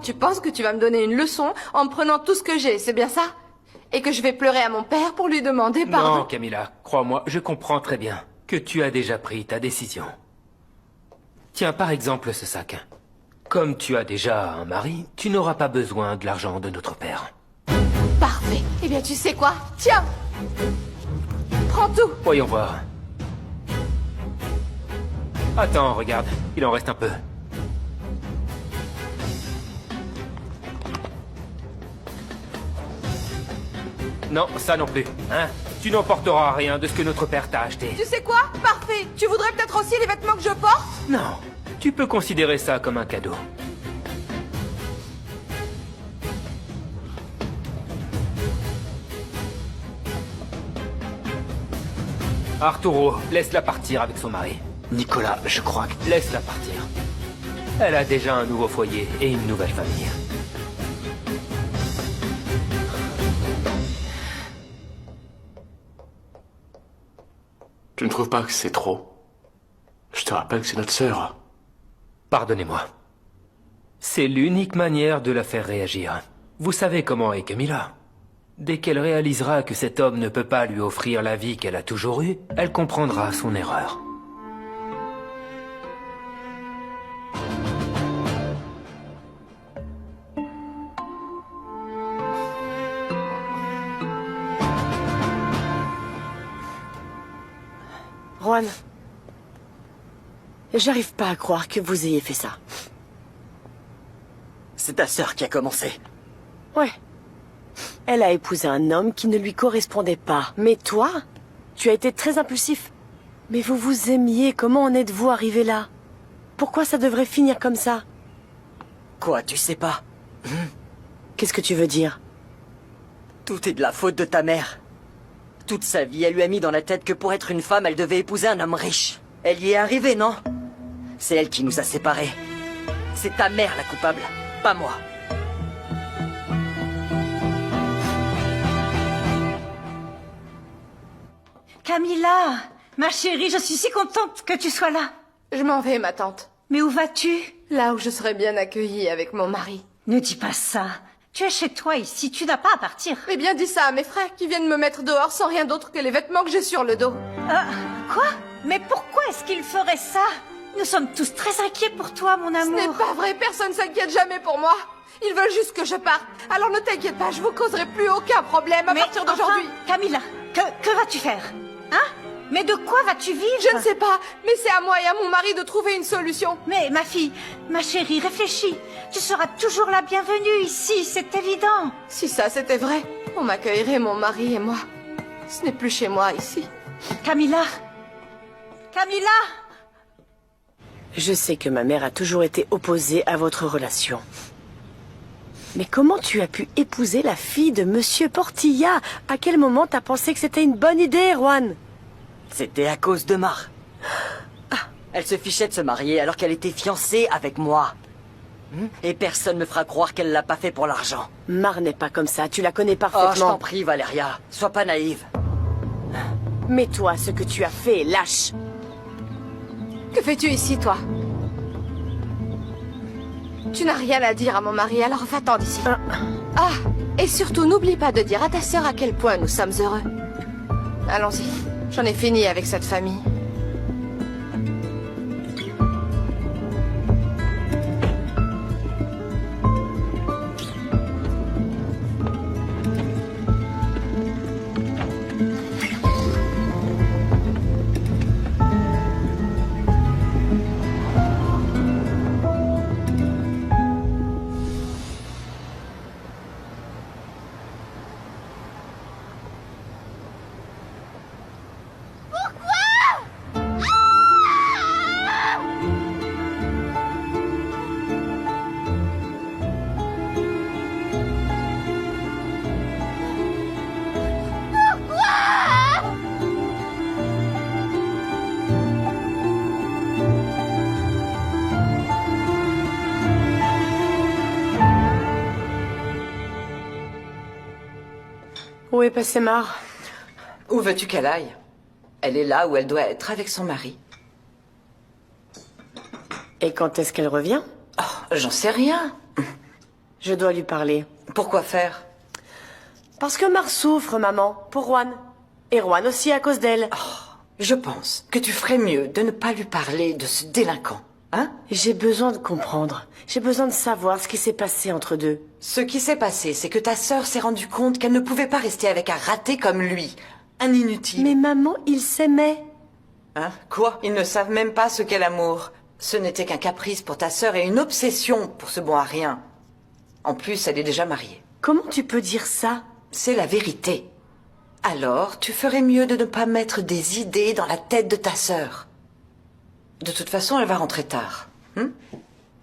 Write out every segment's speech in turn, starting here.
Alors tu penses que tu vas me donner une leçon en me prenant tout ce que j'ai, c'est bien ça? Et que je vais pleurer à mon père pour lui demander pardon? Non, Camilla, crois-moi, je comprends très bien que tu as déjà pris ta décision. Tiens, par exemple, ce sac. Comme tu as déjà un mari, tu n'auras pas besoin de l'argent de notre père. Parfait. Eh bien, tu sais quoi? Tiens! Prends tout! Voyons voir. Attends, regarde, il en reste un peu. Non, ça non plus, hein? Tu n'emporteras rien de ce que notre père t'a acheté. Tu sais quoi? Parfait! Tu voudrais peut-être aussi les vêtements que je porte? Non, tu peux considérer ça comme un cadeau. Arturo, laisse-la partir avec son mari. Nicolas, je crois que... Laisse-la partir. Elle a déjà un nouveau foyer et une nouvelle famille. Tu ne trouves pas que c'est trop? Je te rappelle que c'est notre sœur. Pardonnez-moi. C'est l'unique manière de la faire réagir. Vous savez comment est Camilla. Dès qu'elle réalisera que cet homme ne peut pas lui offrir la vie qu'elle a toujours eue, elle comprendra son erreur. Juan, j'arrive pas à croire que vous ayez fait ça. C'est ta sœur qui a commencé. Ouais. Elle a épousé un homme qui ne lui correspondait pas. Mais toi, tu as été très impulsif. Mais vous vous aimiez, comment en êtes-vous arrivé là? Pourquoi ça devrait finir comme ça? Quoi, tu sais pas? Qu'est-ce que tu veux dire? Tout est de la faute de ta mère. Toute sa vie, elle lui a mis dans la tête que pour être une femme, elle devait épouser un homme riche. Elle y est arrivée, non? C'est elle qui nous a séparés. C'est ta mère la coupable, pas moi. Camilla, ma chérie, je suis si contente que tu sois là. Je m'en vais, ma tante. Mais où vas-tu? Là où je serai bien accueillie avec mon mari. Ne dis pas ça. Tu es chez toi ici, tu n'as pas à partir. Eh bien, dis ça à mes frères qui viennent me mettre dehors sans rien d'autre que les vêtements que j'ai sur le dos. Quoi? Mais pourquoi est-ce qu'il ferait ça? Nous sommes tous très inquiets pour toi, mon Ce amour. n'est pas vrai, personne s'inquiète jamais pour moi. Ils veulent juste que je parte. Alors ne t'inquiète pas, je vous causerai plus aucun problème à partir d'aujourd'hui. Enfin, Camilla, que vas-tu faire? Hein? Mais de quoi vas-tu vivre? Je ne sais pas, mais c'est à moi et à mon mari de trouver une solution. Mais ma fille, ma chérie, réfléchis. Tu seras toujours la bienvenue ici, c'est évident. Si ça c'était vrai, on m'accueillerait, mon mari et moi. Ce n'est plus chez moi ici. Camilla! Camilla! Je sais que ma mère a toujours été opposée à votre relation. Mais comment tu as pu épouser la fille de Monsieur Portilla? À quel moment t'as pensé que c'était une bonne idée, Juan? C'était à cause de Mar. Elle se fichait de se marier alors qu'elle était fiancée avec moi. Et personne me fera croire qu'elle l'a pas fait pour l'argent. Mar n'est pas comme ça, tu la connais Oh, je parfaitement. t'en prie, Valéria. Sois pas naïve. Mais toi, ce que tu as fait est lâche. Que fais-tu ici, toi? Tu n'as rien à dire à mon mari, alors va-t'en d'ici. Ah, et surtout, n'oublie pas de dire à ta sœur à quel point nous sommes heureux. Allons-y, j'en ai fini avec cette famille. Où est passée Mar? Où veux-tu qu'elle aille? Elle est là où elle doit être avec son mari. Et quand est-ce qu'elle revient? Oh, j'en sais rien. Je dois lui parler. Pourquoi faire? Parce que Mar souffre, maman, pour Juan. Et Juan aussi à cause d'elle. Je pense que tu ferais mieux de ne pas lui parler de ce délinquant. Hein? J'ai besoin de comprendre. J'ai besoin de savoir ce qui s'est passé entre deux. Ce qui s'est passé, c'est que ta sœur s'est rendue compte qu'elle ne pouvait pas rester avec un raté comme lui. Un inutile. Mais maman, ils s'aimaient. Hein? Quoi? Ils ne savent même pas ce qu'est l'amour. Ce n'était qu'un caprice pour ta sœur et une obsession pour ce bon à rien. En plus, elle est déjà mariée. Comment tu peux dire ça? C'est la vérité. Alors, tu ferais mieux de ne pas mettre des idées dans la tête de ta sœur. De toute façon, elle va rentrer tard.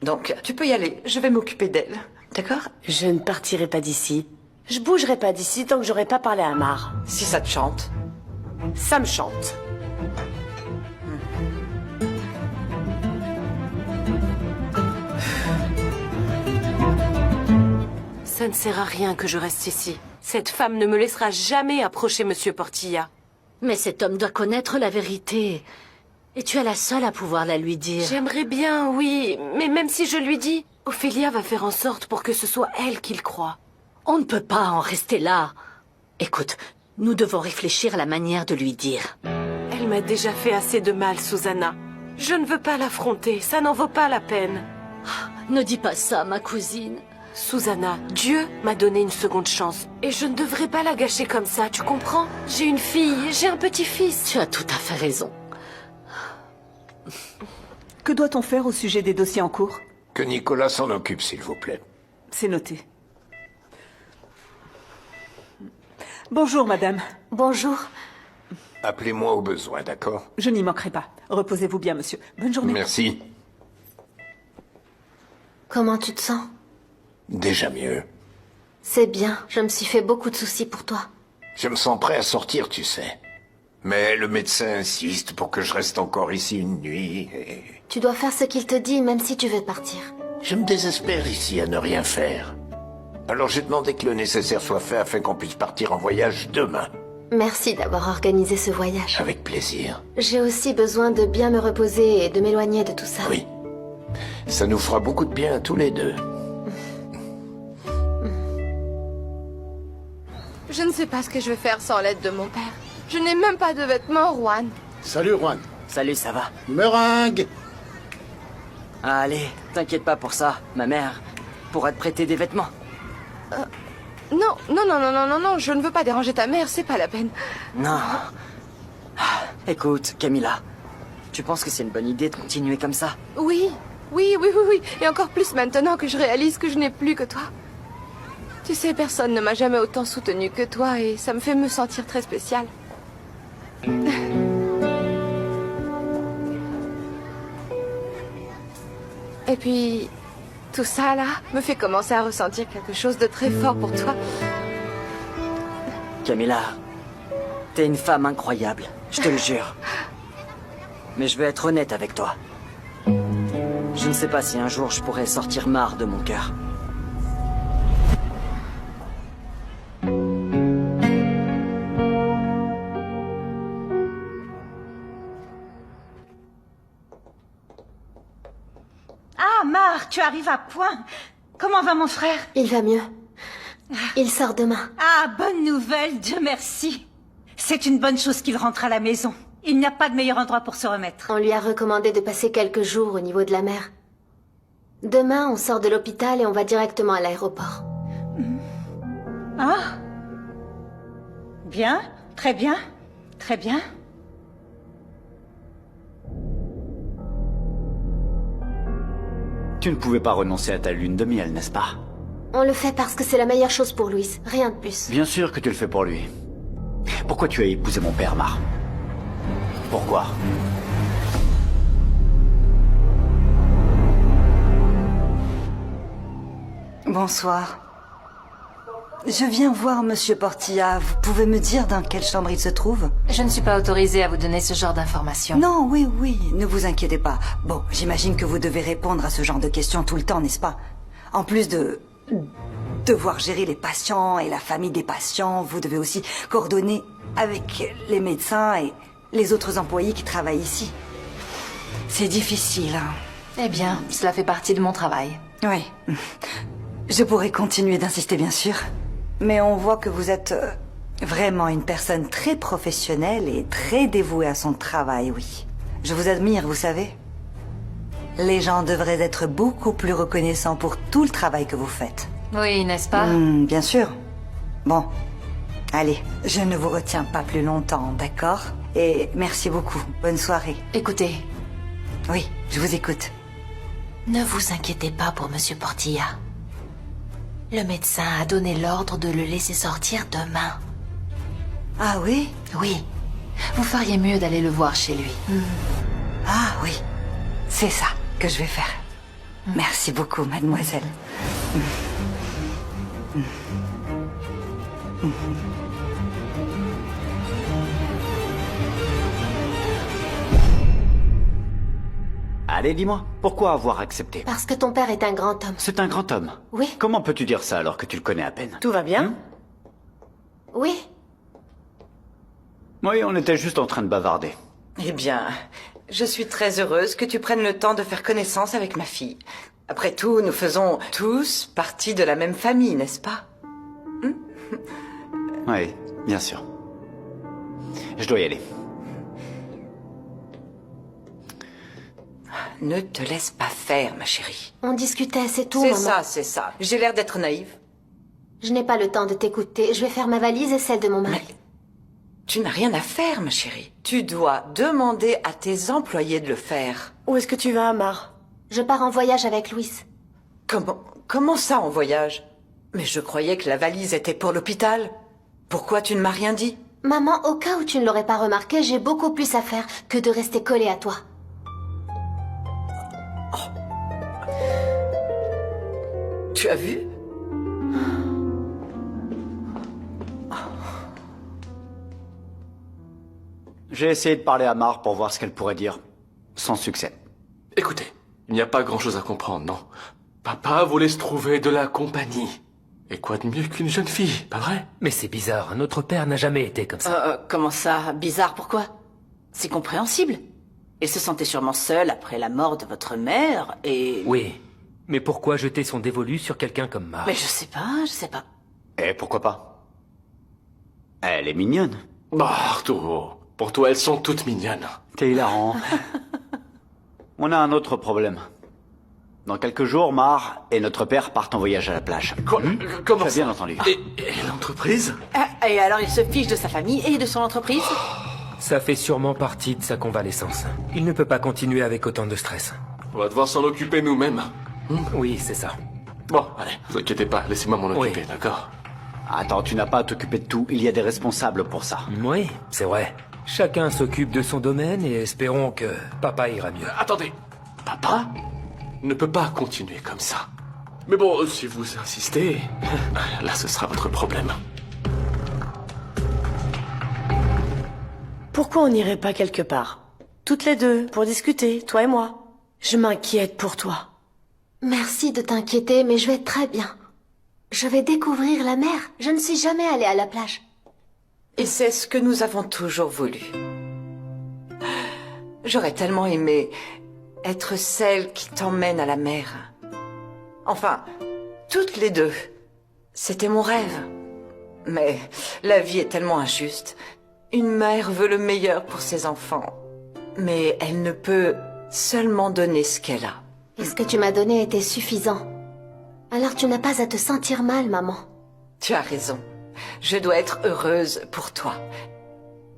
Donc, tu peux y aller. Je vais m'occuper d'elle. D'accord? Je ne partirai pas d'ici. Je bougerai pas d'ici tant que j'aurai pas parlé à Mar. Si ça te chante. Ça me chante. Ça ne sert à rien que je reste ici. Cette femme ne me laissera jamais approcher Monsieur Portilla. Mais cet homme doit connaître la vérité. Et tu es la seule à pouvoir la lui dire. J'aimerais bien, oui, mais même si je lui dis, Ophélia va faire en sorte pour que ce soit elle qui le croie. On ne peut pas en rester là. Écoute, nous devons réfléchir à la manière de lui dire. Elle m'a déjà fait assez de mal, Susanna. Je ne veux pas l'affronter, ça n'en vaut pas la peine. Ne dis pas ça, ma cousine. Susanna, Dieu m'a donné une seconde chance. Et je ne devrais pas la gâcher comme ça, tu comprends? J'ai une fille, j'ai un petit-fils. Tu as tout à fait raison. Que doit-on faire au sujet des dossiers en cours? Que Nicolas s'en occupe, s'il vous plaît. C'est noté. Bonjour, madame. Bonjour. Appelez-moi au besoin, d'accord? Je n'y manquerai pas. Reposez-vous bien, monsieur. Bonne journée. Merci. Comment tu te sens? Déjà mieux. C'est bien, je me suis fait beaucoup de soucis pour toi. Je me sens prêt à sortir, tu sais. Mais le médecin insiste pour que je reste encore ici une nuit et... Tu dois faire ce qu'il te dit, même si tu veux partir. Je me désespère ici à ne rien faire. Alors j'ai demandé que le nécessaire soit fait afin qu'on puisse partir en voyage demain. Merci d'avoir organisé ce voyage. Avec plaisir. J'ai aussi besoin de bien me reposer et de m'éloigner de tout ça. Oui. Ça nous fera beaucoup de bien à tous les deux. Je ne sais pas ce que je vais faire sans l'aide de mon père. Je n'ai même pas de vêtements, Juan. Salut, Juan. Salut, ça va? Meringue. Allez, t'inquiète pas pour ça. Ma mère pourra te prêter des vêtements. Non, je ne veux pas déranger ta mère, c'est pas la peine. Non. Écoute, Camilla, tu penses que c'est une bonne idée de continuer comme ça? Oui. Et encore plus maintenant que je réalise que je n'ai plus que toi. Tu sais, personne ne m'a jamais autant soutenue que toi et ça me fait me sentir très spéciale. Et puis, tout ça là me fait commencer à ressentir quelque chose de très fort pour toi. Camilla, t'es une femme incroyable, je te le jure. Mais je veux être honnête avec toi. Je ne sais pas si un jour je pourrais sortir Mar de mon cœur. Ah, Mar, tu arrives à point. Comment va mon frère? Il va mieux. Il sort demain. Ah, bonne nouvelle, Dieu merci. C'est une bonne chose qu'il rentre à la maison. Il n'y a pas de meilleur endroit pour se remettre. On lui a recommandé de passer quelques jours au niveau de la mer. Demain, on sort de l'hôpital et on va directement à l'aéroport. Ah? Bien, très bien, très bien. Tu ne pouvais pas renoncer à ta lune de miel, n'est-ce pas? On le fait parce que c'est la meilleure chose pour Louise, rien de plus. Bien sûr que tu le fais pour lui. Pourquoi tu as épousé mon père, Mar? Pourquoi? Bonsoir. Je viens voir Monsieur Portilla. Vous pouvez me dire dans quelle chambre il se trouve? Je ne suis pas autorisée à vous donner ce genre d'informations. Non, oui, ne vous inquiétez pas. Bon, j'imagine que vous devez répondre à ce genre de questions tout le temps, n'est-ce pas? En plus de devoir gérer les patients et la famille des patients, vous devez aussi coordonner avec les médecins et les autres employés qui travaillent ici. C'est difficile, hein? Eh bien, cela fait partie de mon travail. Oui. Je pourrais continuer d'insister, bien sûr. Mais on voit que vous êtes vraiment une personne très professionnelle et très dévouée à son travail, oui. Je vous admire, vous savez. Les gens devraient être beaucoup plus reconnaissants pour tout le travail que vous faites. Oui, n'est-ce pas? Bien sûr. Bon, allez, je ne vous retiens pas plus longtemps, d'accord? Et merci beaucoup. Bonne soirée. Écoutez. Oui, je vous écoute. Ne vous inquiétez pas pour Monsieur Portilla. Le médecin a donné l'ordre de le laisser sortir demain. Ah oui? Oui. Vous feriez mieux d'aller le voir chez lui. Ah oui, c'est ça que je vais faire. Merci beaucoup, mademoiselle. Allez, dis-moi, pourquoi avoir accepté? Parce que ton père est un grand homme. C'est un grand homme. Oui. Comment peux-tu dire ça alors que tu le connais à peine? Tout va bien? Oui. Oui, on était juste en train de bavarder. Eh bien, je suis très heureuse que tu prennes le temps de faire connaissance avec ma fille. Après tout, nous faisons tous partie de la même famille, n'est-ce pas? Oui, bien sûr. Je dois y aller. Ne te laisse pas faire, ma chérie. On discutait, c'est tout, C'est maman. ça, c'est ça. J'ai l'air d'être naïve. Je n'ai pas le temps de t'écouter. Je vais faire ma valise et celle de mon mari. Tu n'as rien à faire, ma chérie. Tu dois demander à tes employés de le faire. Où est-ce que tu vas, Amar? Je pars en voyage avec Louis. Comment ça, en voyage? Mais je croyais que la valise était pour l'hôpital. Pourquoi tu ne m'as rien dit? Maman, au cas où tu ne l'aurais pas remarqué, j'ai beaucoup plus à faire que de rester collée à toi. Tu as vu? J'ai essayé de parler à Mar pour voir ce qu'elle pourrait dire. Sans succès. Écoutez, il n'y a pas grand-chose à comprendre, non. Papa voulait se trouver de la compagnie. Et quoi de mieux qu'une jeune fille, pas vrai? Mais c'est bizarre, notre père n'a jamais été comme ça. Comment ça? Bizarre, pourquoi? C'est compréhensible. Il se sentait sûrement seul après la mort de votre mère, et... Oui, mais pourquoi jeter son dévolu sur quelqu'un comme Mar? Mais je sais pas. Et pourquoi pas? Elle est mignonne. Bah, Arturo, pour toi, elles sont toutes mignonnes. T'es hilarant. On a un autre problème. Dans quelques jours, Mar et notre père partent en voyage à la plage. Comment Tu as ça? bien entendu. Et l'entreprise? Et alors il se fiche de sa famille et de son entreprise? Ça fait sûrement partie de sa convalescence. Il ne peut pas continuer avec autant de stress. On va devoir s'en occuper nous-mêmes. Oui, c'est ça. Bon, allez, vous inquiétez pas, laissez-moi m'en occuper, d'accord? Attends, tu n'as pas à t'occuper de tout. Il y a des responsables pour ça. Oui, c'est vrai. Chacun s'occupe de son domaine et espérons que papa ira mieux. Attendez, papa ne peut pas continuer comme ça. Mais bon, si vous insistez, là ce sera votre problème. Pourquoi on n'irait pas quelque part? Toutes les deux, pour discuter, toi et moi. Je m'inquiète pour toi. Merci de t'inquiéter, mais je vais très bien. Je vais découvrir la mer. Je ne suis jamais allée à la plage. Et c'est ce que nous avons toujours voulu. J'aurais tellement aimé être celle qui t'emmène à la mer. Enfin, toutes les deux. C'était mon rêve. Mais la vie est tellement injuste. Une mère veut le meilleur pour ses enfants. Mais elle ne peut seulement donner ce qu'elle a. Et ce que tu m'as donné était suffisant. Alors tu n'as pas à te sentir mal, maman. Tu as raison. Je dois être heureuse pour toi.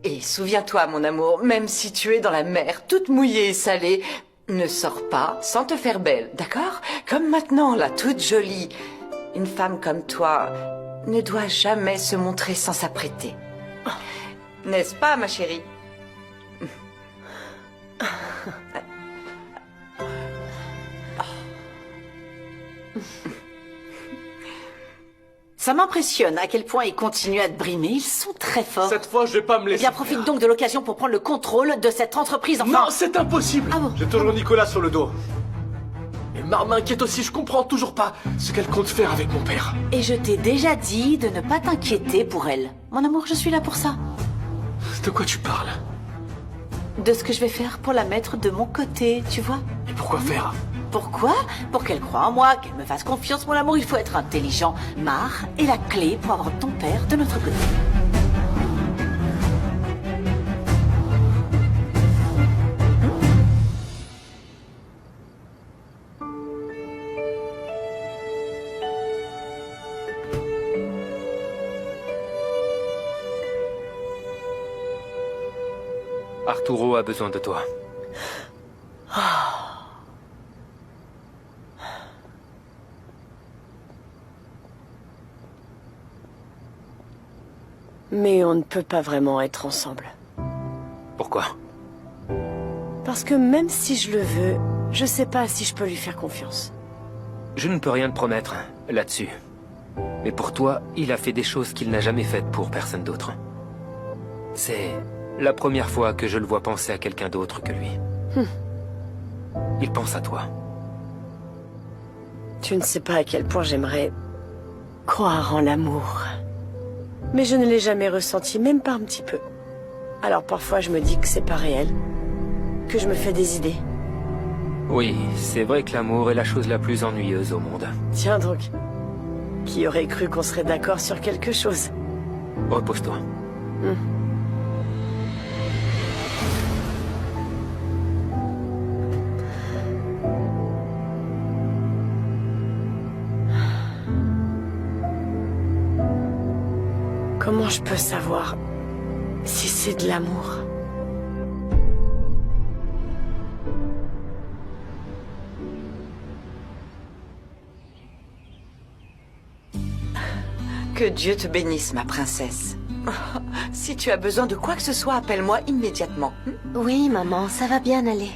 Et souviens-toi, mon amour, même si tu es dans la mer, toute mouillée et salée, ne sors pas sans te faire belle, d'accord? Comme maintenant, là, toute jolie. Une femme comme toi ne doit jamais se montrer sans s'apprêter. N'est-ce pas, ma chérie? Ça m'impressionne à quel point ils continuent à te brimer. Ils sont très forts. Cette fois, je vais pas me Eh laisser. bien, profite donc de l'occasion pour prendre le contrôle de cette entreprise. Enfin... Non, c'est impossible. Ah bon? J'ai toujours Nicolas sur le dos. Et Mar m'inquiète aussi, je comprends toujours pas ce qu'elle compte faire avec mon père. Et je t'ai déjà dit de ne pas t'inquiéter pour elle. Mon amour, je suis là pour ça. De quoi tu parles? De ce que je vais faire pour la mettre de mon côté, tu vois? Et pourquoi faire? Pourquoi? Pour qu'elle croie en moi, qu'elle me fasse confiance, mon amour, il faut être intelligent. Mar est la clé pour avoir ton père de notre côté. Arturo a besoin de toi. Mais on ne peut pas vraiment être ensemble. Pourquoi? Parce que même si je le veux, je sais pas si je peux lui faire confiance. Je ne peux rien te promettre là-dessus. Mais pour toi, il a fait des choses qu'il n'a jamais faites pour personne d'autre. C'est la première fois que je le vois penser à quelqu'un d'autre que lui. Il pense à toi. Tu ne sais pas à quel point j'aimerais croire en l'amour. Mais je ne l'ai jamais ressenti, même pas un petit peu. Alors parfois je me dis que c'est pas réel, que je me fais des idées. Oui, c'est vrai que l'amour est la chose la plus ennuyeuse au monde. Tiens donc, qui aurait cru qu'on serait d'accord sur quelque chose? Repose-toi. Comment je peux savoir si c'est de l'amour? Que Dieu te bénisse, ma princesse. Si tu as besoin de quoi que ce soit, appelle-moi immédiatement. Oui, maman, ça va bien aller.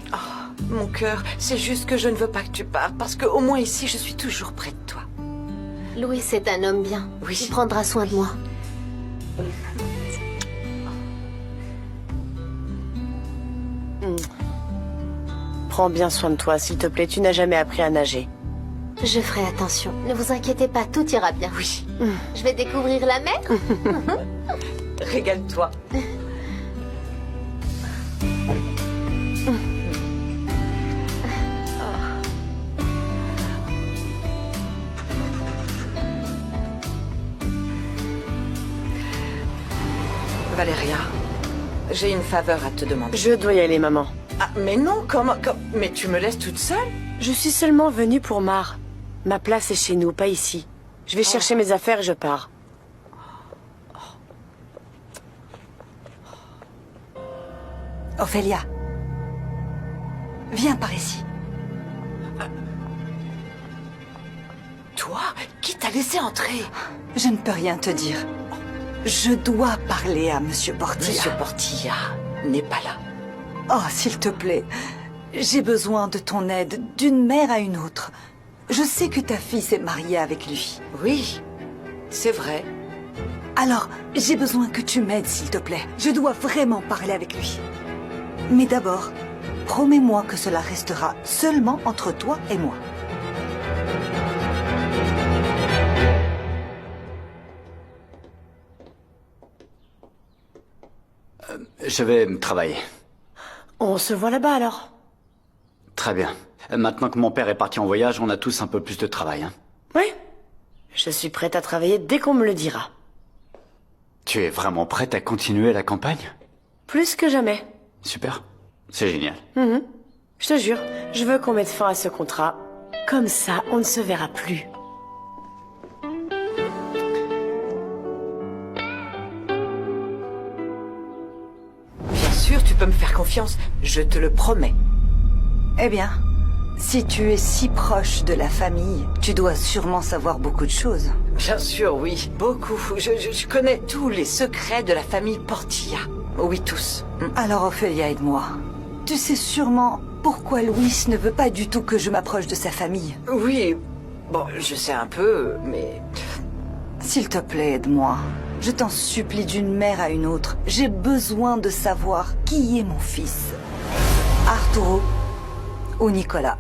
Mon cœur, c'est juste que je ne veux pas que tu partes, parce qu'au moins ici, je suis toujours près de toi. Louis, c'est un homme bien. Oui. Il prendra soin de moi. Prends bien soin de toi, s'il te plaît. Tu n'as jamais appris à nager. Je ferai attention. Ne vous inquiétez pas, tout ira bien. Oui. Je vais découvrir la mer. Régale-toi. Valéria, j'ai une faveur à te demander. Je dois y aller, maman. Ah, mais non, comment... Mais tu me laisses toute seule? Je suis seulement venue pour Mar. Ma place est chez nous, pas ici. Je vais chercher mes affaires et je pars. Ophélia, viens par ici. Toi? Qui t'a laissé entrer? Je ne peux rien te dire. Je dois parler à Monsieur Portilla. Monsieur Portilla n'est pas là. Oh, s'il te plaît, j'ai besoin de ton aide, d'une mère à une autre. Je sais que ta fille s'est mariée avec lui. Oui, c'est vrai. Alors, j'ai besoin que tu m'aides, s'il te plaît. Je dois vraiment parler avec lui. Mais d'abord, promets-moi que cela restera seulement entre toi et moi. Je vais travailler. On se voit là-bas alors. Très bien. Maintenant que mon père est parti en voyage, on a tous un peu plus de travail. Hein. Oui. Je suis prête à travailler dès qu'on me le dira. Tu es vraiment prête à continuer la campagne? Plus que jamais. Super. C'est génial. Je te jure, je veux qu'on mette fin à ce contrat. Comme ça, on ne se verra plus. Bien sûr, tu peux me faire confiance. Je te le promets. Eh bien, si tu es si proche de la famille, tu dois sûrement savoir beaucoup de choses. Bien sûr, oui. Beaucoup. Je connais tous les secrets de la famille Portilla. Oui, tous. Alors, Ophélia, aide-moi. Tu sais sûrement pourquoi Louis ne veut pas du tout que je m'approche de sa famille. Oui. Bon, je sais un peu, mais... S'il te plaît, aide-moi. Je t'en supplie, d'une mère à une autre. J'ai besoin de savoir qui est mon fils. Arturo ou Nicolas.